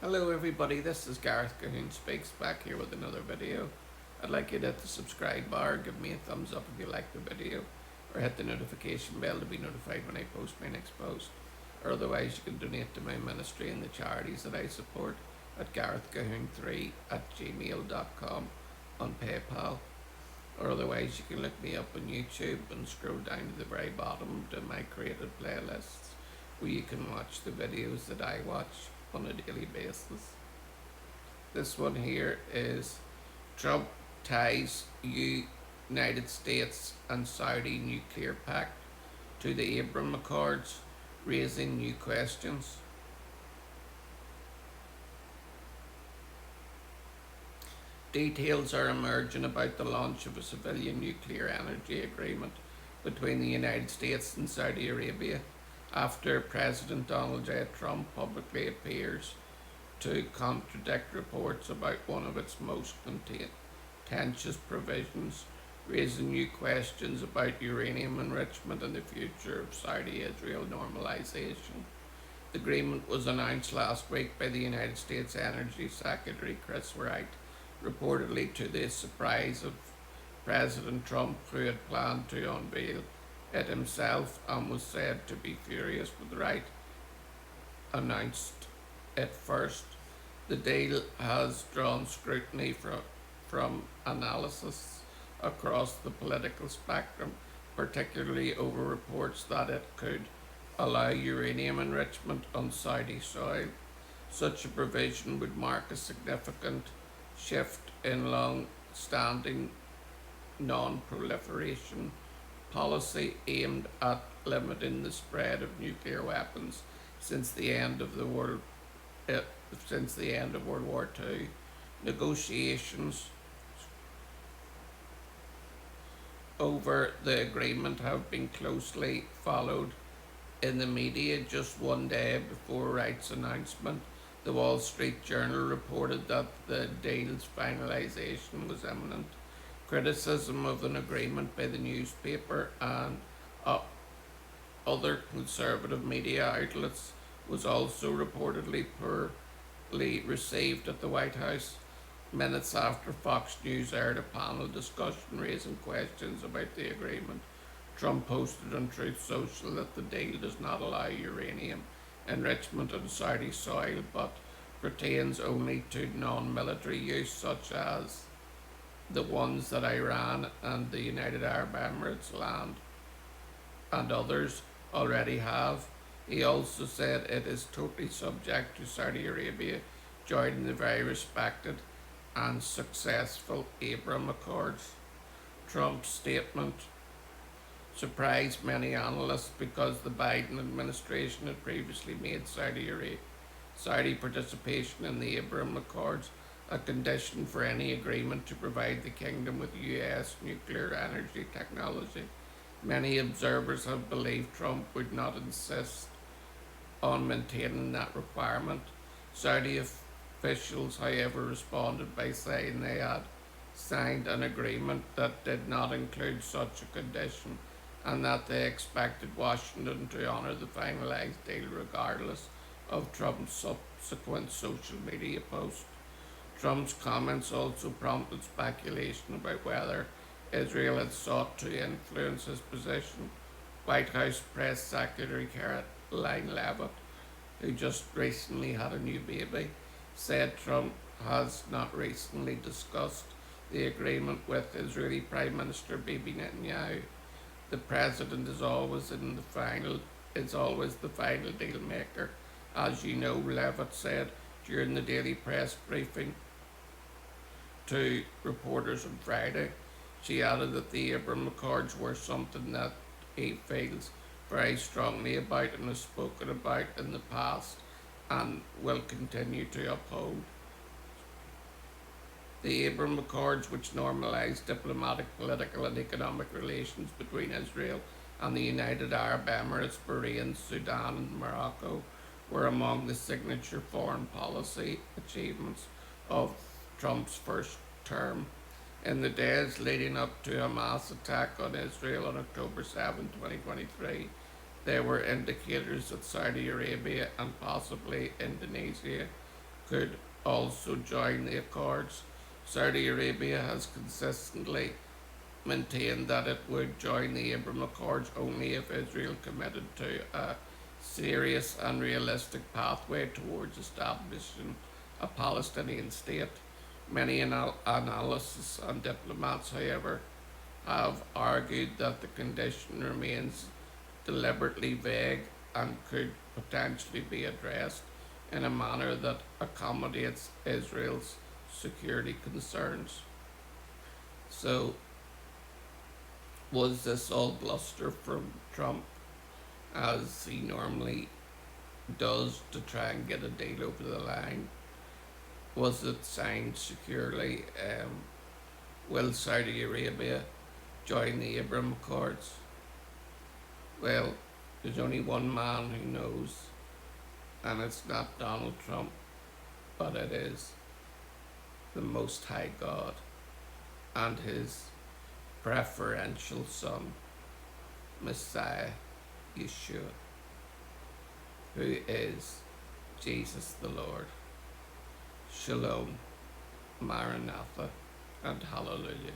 Hello everybody, this is Gareth Cahoon Speaks back here with another video. I'd like you to hit the subscribe bar, give me a thumbs up if you like the video, or hit the notification bell to be notified when I post my next post. Or otherwise you can donate to my ministry and the charities that I support at garethcahoon3 at gmail.com on PayPal. Or otherwise you can look me up on YouTube and scroll down to the very bottom to my created playlists where you can watch the videos that I watch on a daily basis. This one here is Trump ties United States and Saudi nuclear pact to the Abraham Accords, raising new questions. Details are emerging about the launch of a civilian nuclear energy agreement between the United States and Saudi Arabia after President Donald J. Trump publicly appears to contradict reports about one of its most contentious provisions, raising new questions about uranium enrichment and the future of Saudi-Israel normalization. The agreement was announced last week by the United States Energy Secretary Chris Wright, reportedly to the surprise of President Trump, who had planned to unveil it himself and was said to be furious with Wright announced it first. The deal has drawn scrutiny from analysts across the political spectrum, particularly over reports that it could allow uranium enrichment on Saudi soil. Such a provision would mark a significant shift in long-standing non-proliferation policy aimed at limiting the spread of nuclear weapons since the end of World War II. Negotiations over the agreement have been closely followed in the media. Just one day before Wright's announcement, the Wall Street Journal reported that the deal's finalisation was imminent. Criticism of an agreement by the newspaper and other conservative media outlets was also reportedly poorly received at the White House. Minutes after Fox News aired a panel discussion raising questions about the agreement, Trump posted on Truth Social that the deal does not allow uranium enrichment on Saudi soil but pertains only to non-military use such as the ones that Iran and the United Arab Emirates land and others already have. He also said it is totally subject to Saudi Arabia joining the very respected and successful Abraham Accords. Trump's statement surprised many analysts because the Biden administration had previously made Saudi participation in the Abraham Accords a condition for any agreement to provide the kingdom with US nuclear energy technology. Many observers have believed Trump would not insist on maintaining that requirement. Saudi officials, however, responded by saying they had signed an agreement that did not include such a condition and that they expected Washington to honour the finalised deal regardless of Trump's subsequent social media post. Trump's comments also prompted speculation about whether Israel had sought to influence his position. White House Press Secretary Caroline Leavitt, who just recently had a new baby, said Trump has not recently discussed the agreement with Israeli Prime Minister Bibi Netanyahu. The president is always the final deal maker. As you know, Leavitt said during the daily press briefing to reporters on Friday. She added that the Abraham Accords were something that he feels very strongly about and has spoken about in the past and will continue to uphold. The Abraham Accords, which normalised diplomatic, political and economic relations between Israel and the United Arab Emirates, Bahrain, Sudan and Morocco, were among the signature foreign policy achievements of Trump's first term. In the days leading up to Hamas' attack on Israel on October 7, 2023, there were indicators that Saudi Arabia and possibly Indonesia could also join the Accords. Saudi Arabia has consistently maintained that it would join the Abraham Accords only if Israel committed to a serious and realistic pathway towards establishing a Palestinian state. Many analysts and diplomats, however, have argued that the condition remains deliberately vague and could potentially be addressed in a manner that accommodates Israel's security concerns. So, was this all bluster from Trump, as he normally does, to try and get a deal over the line? Was it signed securely? Will Saudi Arabia join the Abraham Accords? Well, there's only one man who knows, and it's not Donald Trump, but it is the Most High God and his preferential Son, Messiah Yeshua, who is Jesus the Lord. Shalom, Maranatha, and Hallelujah.